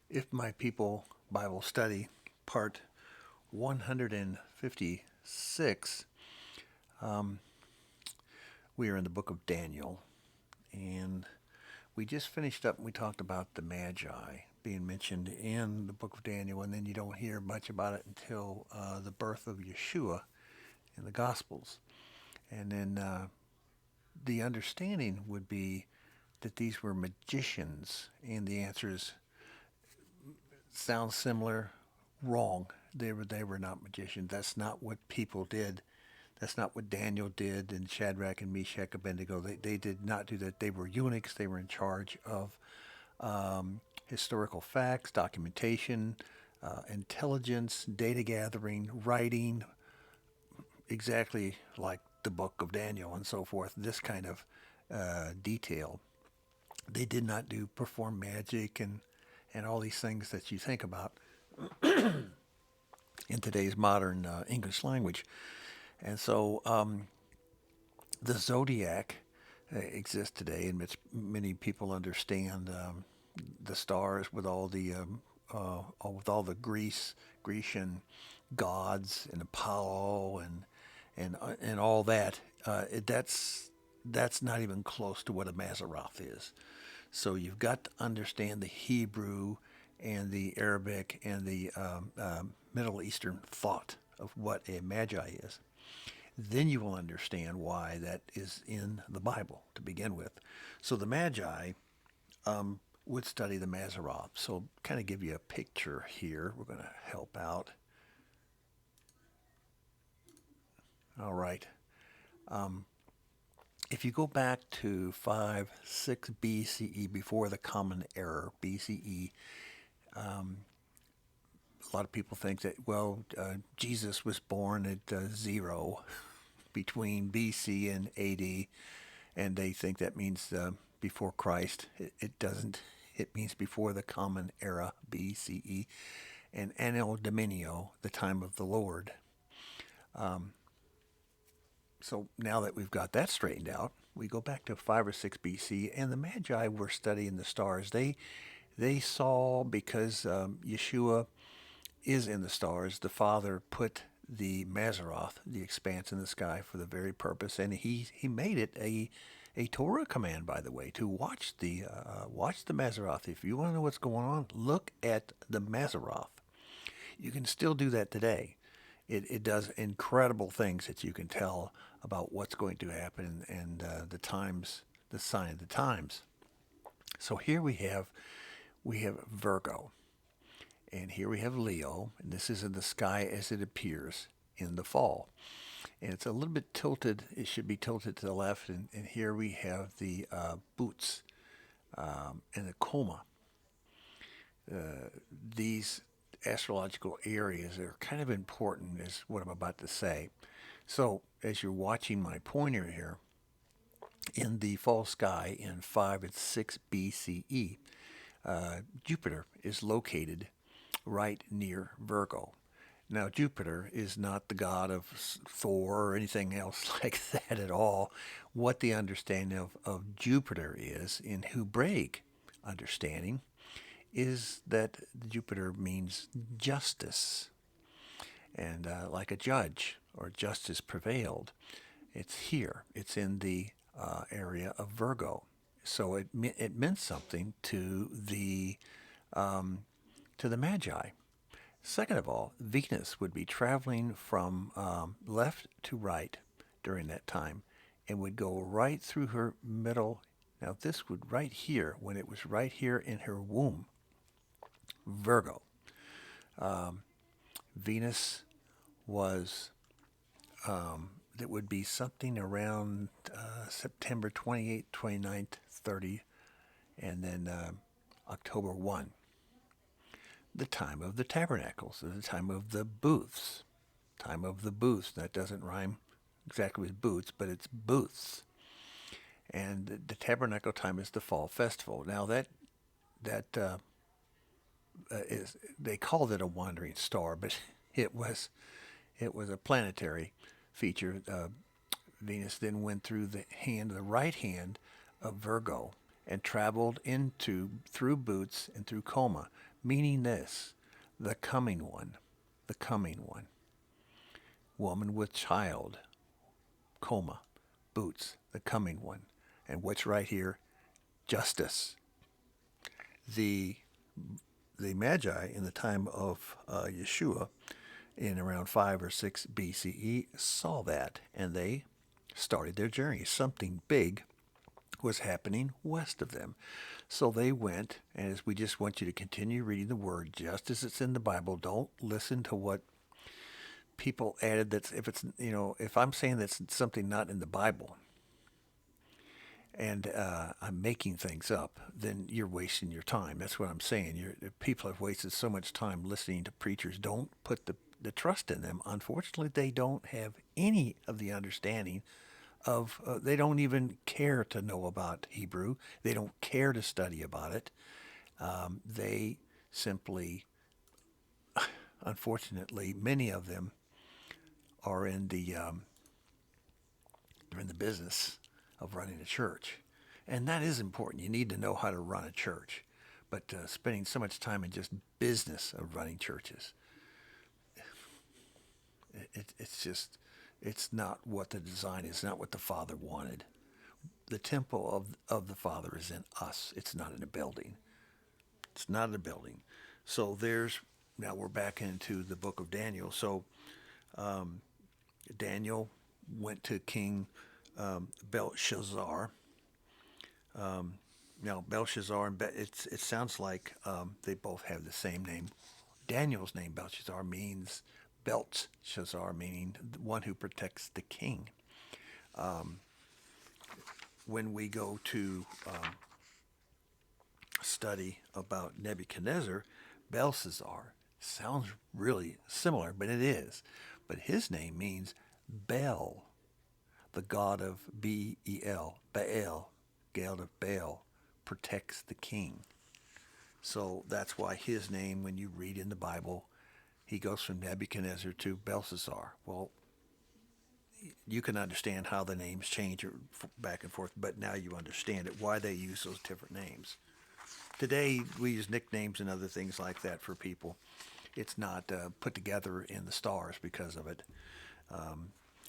If My People Bible Study, part 156. Um, we are in the book of Daniel, and we just finished up and we talked about the Magi being mentioned in the book of Daniel, and then you don't hear much about it until the birth of Yeshua in the Gospels. And then the understanding would be that these were magicians, and the answer is sounds similar, wrong. They were not magicians. That's not what people did. That's not what Daniel did and Shadrach and Meshach Abednego. They did not do that. They were eunuchs. They were in charge of historical facts, documentation, intelligence, data gathering, writing, exactly like the book of Daniel and so forth. This kind of detail. They did not do perform magic and all these things that you think about in today's modern English language. And so the zodiac exists today, in which many people understand the stars with all the Grecian gods and Apollo and all that. That's not even close to what a Mazzaroth is. So you've got to understand the Hebrew and the Arabic and the Middle Eastern thought of what a magi is. Then you will understand why that is in the Bible to begin with. So the magi would study the Mazzaroth. So kind of give you a picture here. We're going to help out. All right. If you go back to 5, 6 BCE, before the Common Era, BCE, a lot of people think that, well, Jesus was born at 0 between BC and AD, and they think that means before Christ. It doesn't. It means before the Common Era, BCE, and Anno Dominio, the time of the Lord. So now that we've got that straightened out, we go back to 5 or 6 BC, and the Magi were studying the stars. They saw, because Yeshua is in the stars, the Father put the Mazzaroth, the expanse in the sky, for the very purpose, and he made it a Torah command, by the way, to watch the Mazzaroth. If you want to know what's going on, look at the Mazzaroth. You can still do that today. It does incredible things that you can tell about what's going to happen and the times, the sign of the times. So here we have Virgo, and here we have Leo, and this is in the sky as it appears in the fall. And it's a little bit tilted. It should be tilted to the left, and here we have the boots and the coma. These astrological areas are kind of important, is what I'm about to say. So as you're watching my pointer here, in the fall sky in 5 and 6 BCE, Jupiter is located right near Virgo. Now, Jupiter is not the god of Thor or anything else like that at all. What the understanding of Jupiter is, in Hebraic understanding, is that Jupiter means justice, and like a judge, or justice prevailed. It's here. It's in the area of Virgo. So it meant something to the Magi. Second of all, Venus would be traveling from left to right during that time, and would go right through her middle. Now this would right here, when it was right here in her womb, Virgo. Venus was, that would be something around September 28th, 29th, 30th, and then October 1. The time of the tabernacles, the time of the booths. Time of the booths. That doesn't rhyme exactly with boots, but it's booths. And the tabernacle time is the fall festival. Now that they called it a wandering star, but it was a planetary feature. Venus then went through the right hand of Virgo, and traveled into through Boots and through Coma, meaning this, the coming one, the coming one. Woman with child, Coma, Boots, the coming one. And what's right here? Justice. The the Magi in the time of Yeshua in around 5 or 6 BCE saw that and they started their journey. Something big was happening west of them. So they went, and as we just want you to continue reading the word just as it's in the Bible, don't listen to what people added. That's if it's, if I'm saying that's something not in the Bible and I'm making things up, then you're wasting your time. That's what I'm saying. People have wasted so much time listening to preachers. Don't put the trust in them. Unfortunately, they don't have any of the understanding of, they don't even care to know about Hebrew. They don't care to study about it. They simply, unfortunately, many of them are in they're in the business of running a church. And that is important. You need to know how to run a church. But spending so much time in just business of running churches, it's just, it's not what the design is, not what the Father wanted. The temple of the Father is in us. It's not in a building. It's not in a building. So now we're back into the book of Daniel. So Daniel went to King Belshazzar. Now Belshazzar and it sounds like they both have the same name. Daniel's name Belshazzar means Belshazzar, meaning the one who protects the king. When we go to study about Nebuchadnezzar, Belshazzar sounds really similar, but it is. But his name means Bel, the god of B-E-L, Baal, god of Baal, protects the king. So that's why his name, when you read in the Bible, he goes from Nebuchadnezzar to Belshazzar. Well, you can understand how the names change back and forth, but now you understand it, why they use those different names. Today, we use nicknames and other things like that for people. It's not put together in the stars because of it.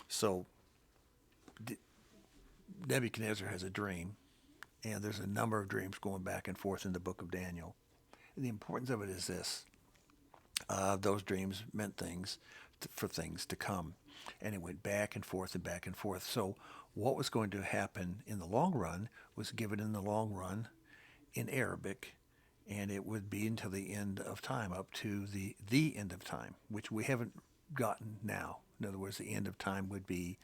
So Nebuchadnezzar has a dream, and there's a number of dreams going back and forth in the book of Daniel. And the importance of it is this. Those dreams meant things for things to come. And it went back and forth and back and forth. So what was going to happen in the long run was given in the long run in Arabic, and it would be until the end of time, up to the end of time, which we haven't gotten now. In other words, the end of time would be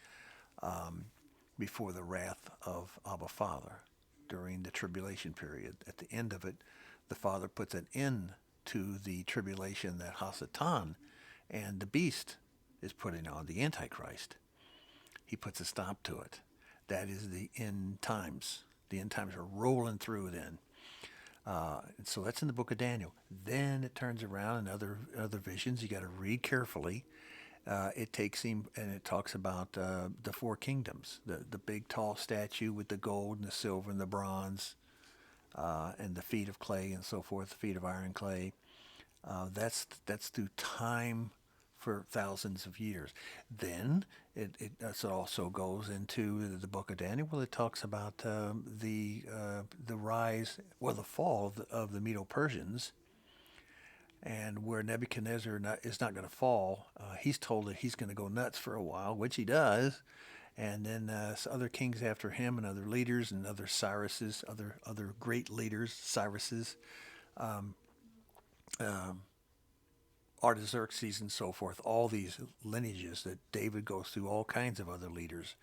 before the wrath of Abba Father during the tribulation period. At the end of it, the Father puts an end to the tribulation that Hasatan and the beast is putting on, the Antichrist. He puts a stop to it. That is the end times. The end times are rolling through then. So that's in the book of Daniel. Then it turns around in other visions. You got to read carefully. It takes him and it talks about the four kingdoms, the big tall statue with the gold and the silver and the bronze, and the feet of clay and so forth, the feet of iron and clay. That's through time for thousands of years. Then it also goes into the book of Daniel. Well, it talks about the rise, well, the fall of the Medo-Persians, and where Nebuchadnezzar is not going to fall. He's told that he's going to go nuts for a while, which he does. And then other kings after him and other leaders and other Cyruses, other great leaders, Cyruses, Artaxerxes and so forth, all these lineages that David goes through, all kinds of other leaders.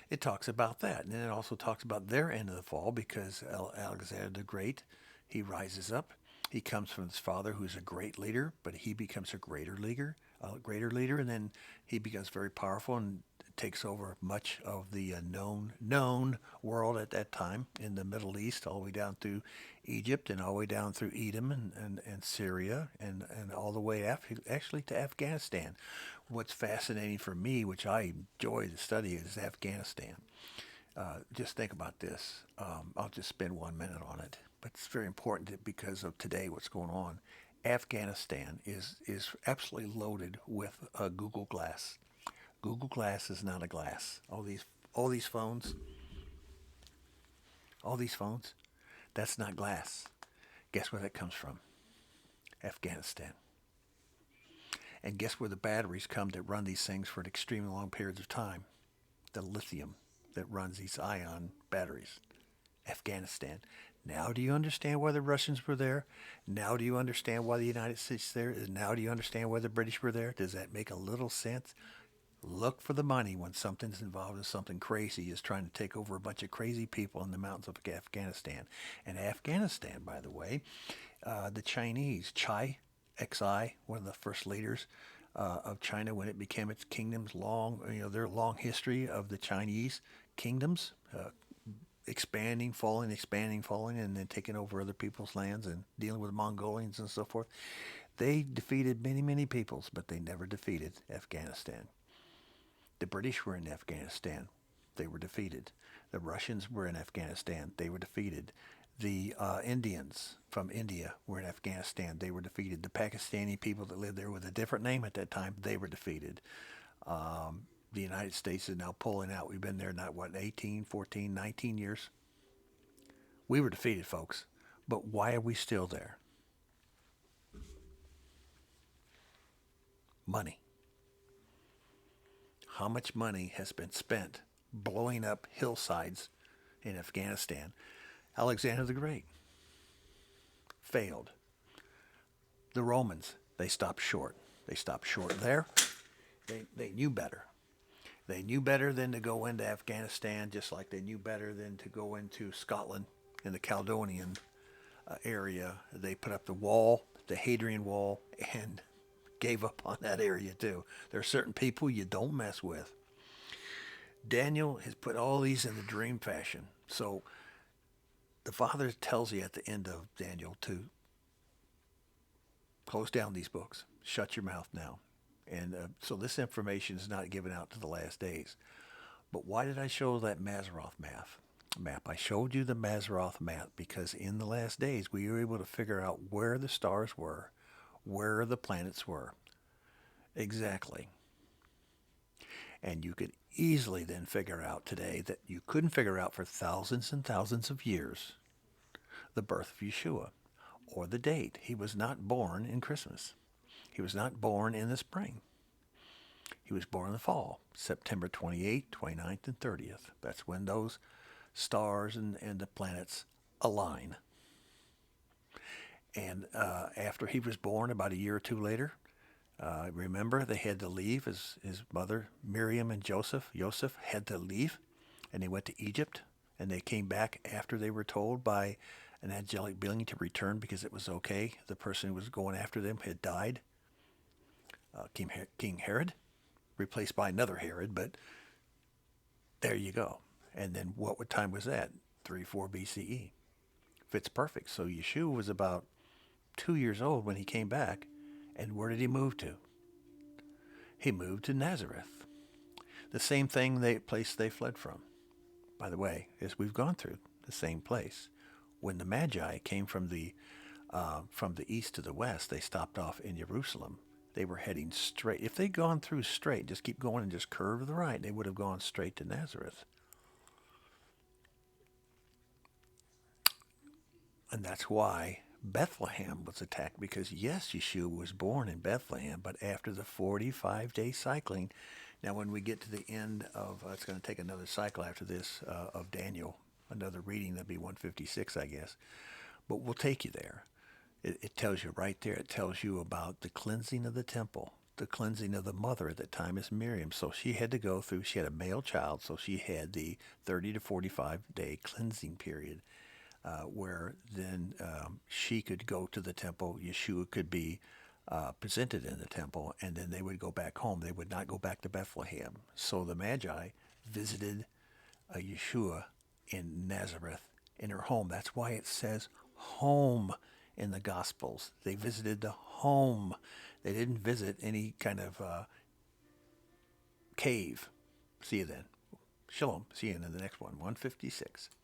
It talks about that. And then it also talks about their end of the fall because Alexander the Great, he rises up. He comes from his father who's a great leader, but he becomes a greater leader, and then he becomes very powerful and takes over much of the known world at that time in the Middle East, all the way down through Egypt and all the way down through Edom and Syria and all the way actually to Afghanistan. What's fascinating for me, which I enjoy to study, is Afghanistan. Just think about this. I'll just spend 1 minute on it, but it's very important because of today, what's going on. Afghanistan is absolutely loaded with Google Glass. Google Glass is not a glass. All these phones, all these phones, that's not glass. Guess where that comes from? Afghanistan. And guess where the batteries come that run these things for extremely long periods of time? The lithium that runs these ion batteries. Afghanistan. Now do you understand why the Russians were there? Now do you understand why the United States there? Now do you understand why the British were there? Does that make a little sense? Look for the money when something's involved in something crazy is trying to take over a bunch of crazy people in the mountains of Afghanistan. And Afghanistan, by the way, the Chinese, Xi, one of the first leaders of China when it became its kingdom's their long history of the Chinese kingdoms, expanding, falling, and then taking over other people's lands and dealing with Mongolians and so forth. They defeated many, many peoples, but they never defeated Afghanistan. The British were in Afghanistan. They were defeated. The Russians were in Afghanistan. They were defeated. The Indians from India were in Afghanistan. They were defeated. The Pakistani people that lived there with a different name at that time, they were defeated. The United States is now pulling out. We've been there, 18, 14, 19 years? We were defeated, folks. But why are we still there? Money. How much money has been spent blowing up hillsides in Afghanistan? Alexander the Great failed. The Romans, they stopped short. They stopped short there. They knew better. They knew better than to go into Afghanistan, just like they knew better than to go into Scotland in the Caledonian area. They put up the wall, the Hadrian Wall, and gave up on that area too. There are certain people you don't mess with. Daniel has put all these in the dream fashion. So the Father tells you at the end of Daniel to close down these books. Shut your mouth now. And so this information is not given out to the last days. But why did I show that Mazzaroth map? I showed you the Mazzaroth map because in the last days we were able to figure out where the stars were, where the planets were. Exactly. And you could easily then figure out today that you couldn't figure out for thousands and thousands of years the birth of Yeshua or the date. He was not born in Christmas. He was not born in the spring. He was born in the fall, September 28th, 29th, and 30th. That's when those stars and the planets align. And after he was born, about a year or two later, remember, they had to leave. His mother, Miriam and Joseph had to leave, and they went to Egypt, and they came back after they were told by an angelic being to return because it was okay. The person who was going after them had died. King Herod, replaced by another Herod, but there you go. And then what time was that? 3-4 BCE. Fits perfect. So Yeshua was about 2 years old when he came back. And where did he move to? He moved to Nazareth. The same place they fled from. By the way, as we've gone through, the same place. When the Magi came from the east to the west, they stopped off in Jerusalem. They were heading straight. If they'd gone through straight, just keep going and just curve to the right, they would have gone straight to Nazareth. And that's why Bethlehem was attacked, because yes, Yeshua was born in Bethlehem, but after the 45-day cycling. Now when we get to the end of, it's going to take another cycle after this of Daniel, another reading, that'd be 156, I guess. But we'll take you there. It tells you right there, it tells you about the cleansing of the temple, the cleansing of the mother at that time is Miriam. So she had to go through, she had a male child, so she had the 30 to 45-day cleansing period. Where then she could go to the temple, Yeshua could be presented in the temple, and then they would go back home. They would not go back to Bethlehem. So the Magi visited Yeshua in Nazareth, in her home. That's why it says home in the Gospels. They visited the home. They didn't visit any kind of cave. See you then. Shalom. See you in the next one, 156.